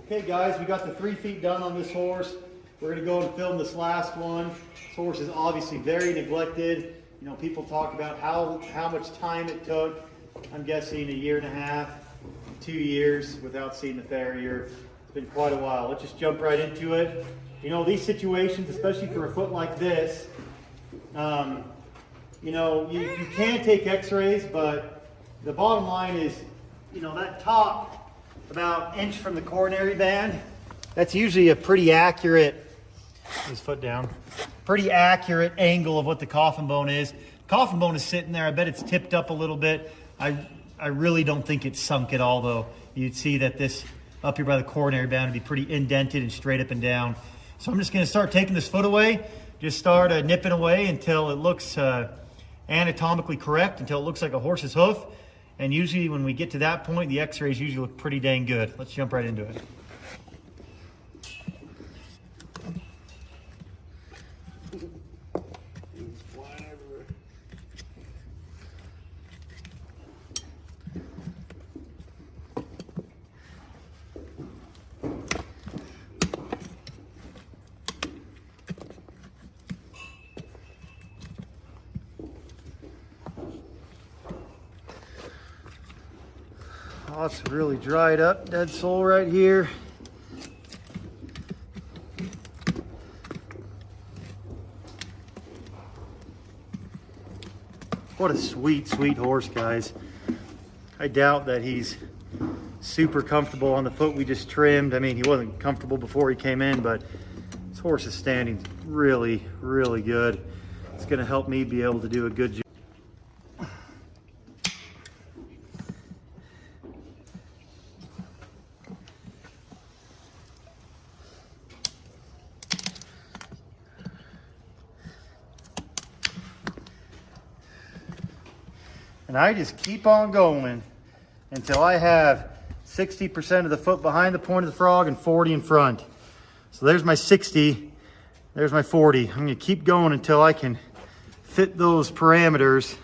Okay guys, we got the 3 feet done on this horse. We're gonna go and film this last one. This horse is obviously very neglected. You know, people talk about how much time it took. I'm guessing 1.5 years, 2 years without seeing the farrier. It's been quite a while. Let's just jump right into it. You know, these situations, especially for a foot like this, you know, you can take x-rays, but the bottom line is, you know, that top about inch from the coronary band, that's usually a pretty accurate, his foot down, pretty accurate angle of what the coffin bone is. Coffin bone is sitting there. I bet it's tipped up a little bit. I really don't think it's sunk at all though. You'd see that this up here by the coronary band would be pretty indented and straight up and down. So I'm just gonna start taking this foot away. Just start nipping away until it looks anatomically correct, until it looks like a horse's hoof. And usually when we get to that point, the x-rays usually look pretty dang good. Let's jump right into it. Oh, it's really dried up, dead sole right here. What a sweet, sweet horse, guys. I doubt that he's super comfortable on the foot we just trimmed. I mean, he wasn't comfortable before he came in, but this horse is standing really, really good. It's gonna help me be able to do a good job. And I just keep on going until I have 60% of the foot behind the point of the frog and 40 in front. So there's my 60, there's my 40. I'm gonna keep going until I can fit those parameters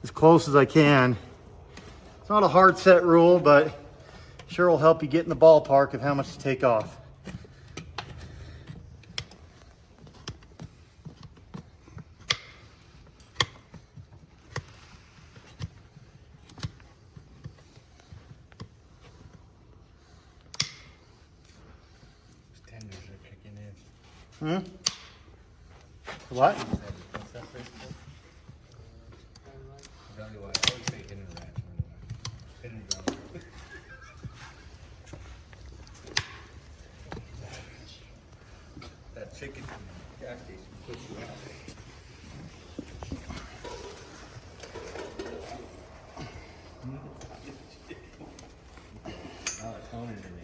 as close as I can. It's not a hard set rule, but sure will help you get in the ballpark of how much to take off. Hmm? What? That chicken from the gas station puts you out. Now it's going into me.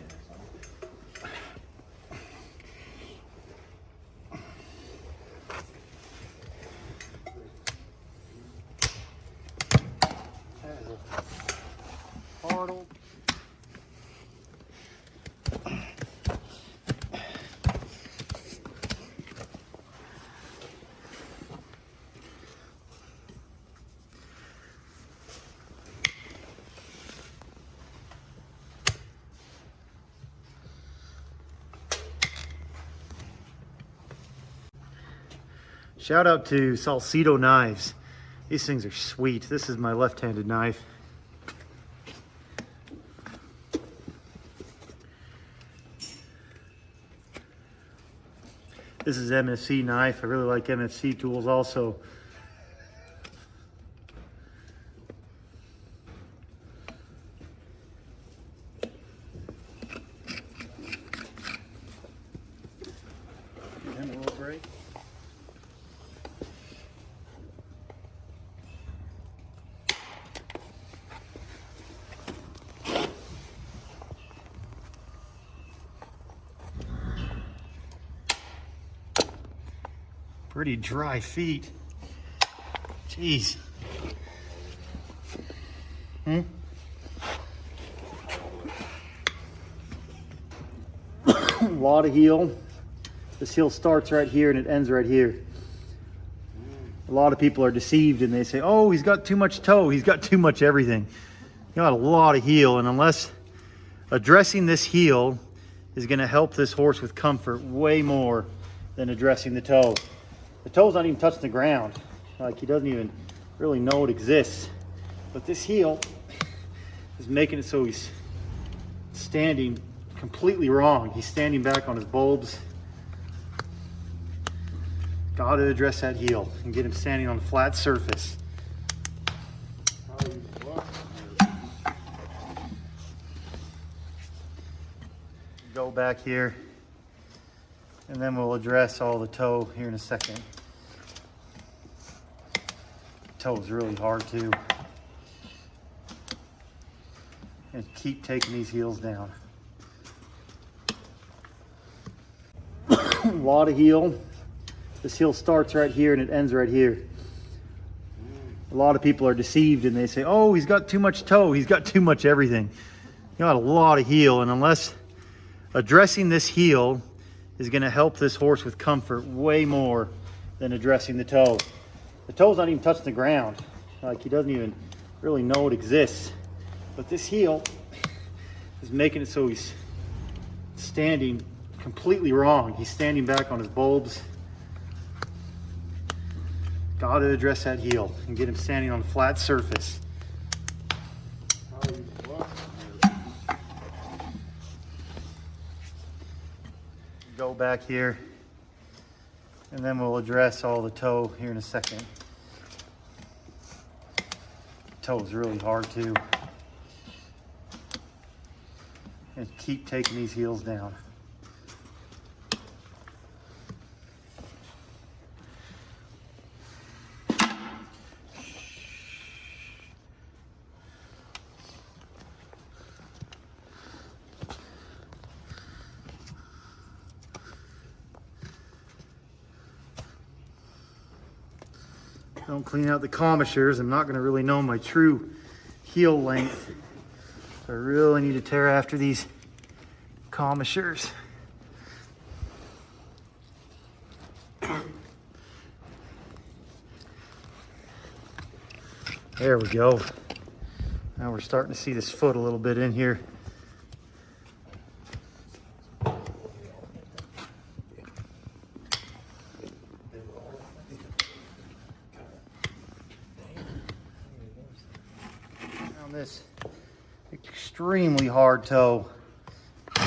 Shout out to Salcedo knives. These things are sweet. This is my left-handed knife. This is MSC knife. I really like MSC tools also. And a little break. Pretty dry feet. Jeez. A lot of heel. This heel starts right here and it ends right here. A lot of people are deceived and they say, oh, he's got too much toe. He's got too much everything. You got a lot of heel, and unless addressing this heel is going to help this horse with comfort way more than addressing the toe. The toe's not even touching the ground. Like, he doesn't even really know it exists. But this heel is making it so he's standing completely wrong. He's standing back on his bulbs. Got to address that heel and get him standing on a flat surface. Go back here, and then we'll address all the toe here in a second. Toe is really hard too. And keep taking these heels down. A lot of heel. This heel starts right here and it ends right here. A lot of people are deceived and they say, oh, he's got too much toe. He's got too much everything. You got a lot of heel, and unless addressing this heel is going to help this horse with comfort way more than addressing the toe. The toe's not even touching the ground. Like, he doesn't even really know it exists. But this heel is making it so he's standing completely wrong. He's standing back on his bulbs. Got to address that heel and get him standing on a flat surface. Go back here, and then we'll address all the toe here in a second. Toe is really hard too. And keep taking these heels down. Don't clean out the commissures. I'm not going to really know my true heel length. So I really need to tear after these commissures. There we go. Now we're starting to see this foot a little bit in here. This extremely hard toe. Just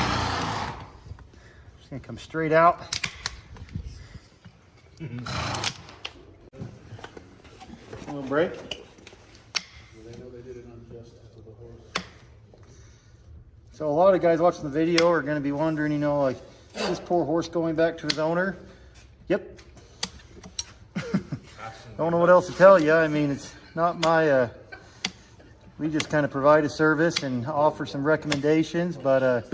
gonna come straight out. A little break. So a lot of guys watching the video are gonna be wondering, you know, like, is this poor horse going back to his owner? Yep. Don't know what else to tell you. I mean, it's not my we just kind of provide a service and offer some recommendations, but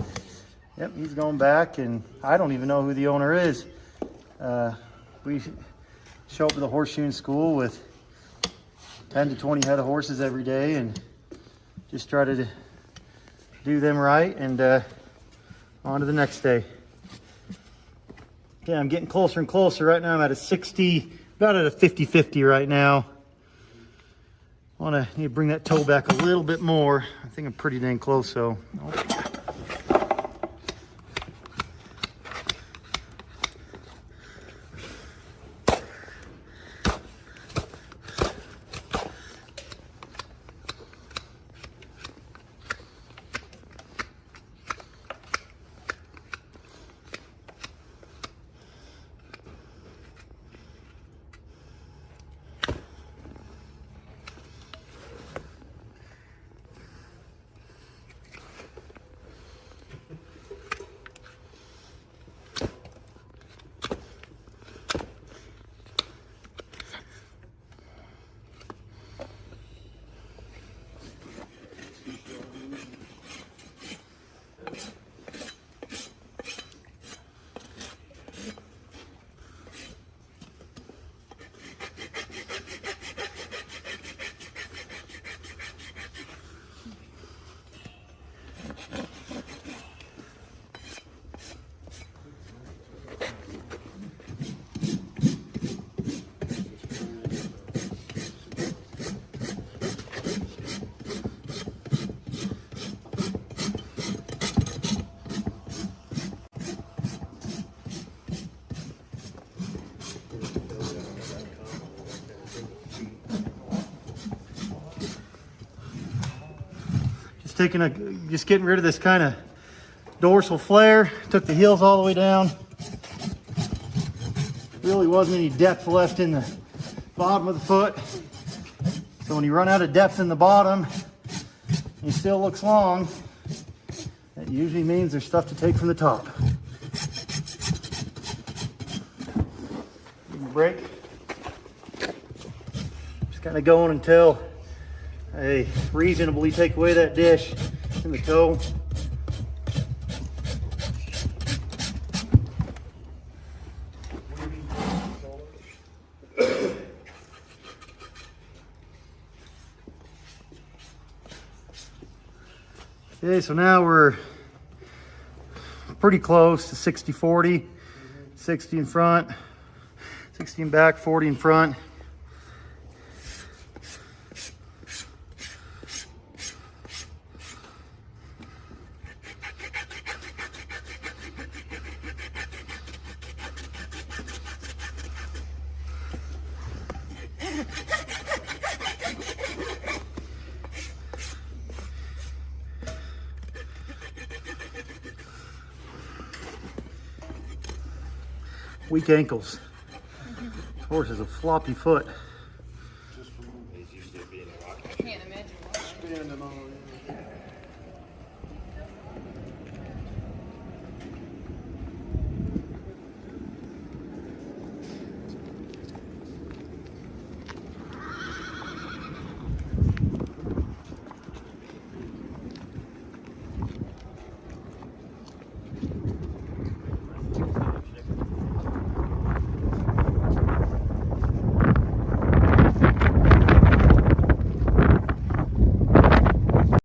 yep, he's going back, and I don't even know who the owner is. We show up to the horseshoeing school with 10 to 20 head of horses every day and just try to do them right, and on to the next day. Okay, I'm getting closer and closer. Right now I'm at a 60, about at a 50-50 right now. Need to bring that toe back a little bit more. I think I'm pretty dang close, so. just getting rid of this kind of dorsal flare. Took the heels all the way down. Really wasn't any depth left in the bottom of the foot. So when you run out of depth in the bottom, and it still looks long, that usually means there's stuff to take from the top. Give me a break. Just kind of going until I reasonably take away that dish in the toe. Okay, so now we're pretty close to 60-40, 60 in front, 60 in back, 40 in front. Weak ankles. This horse has a floppy foot.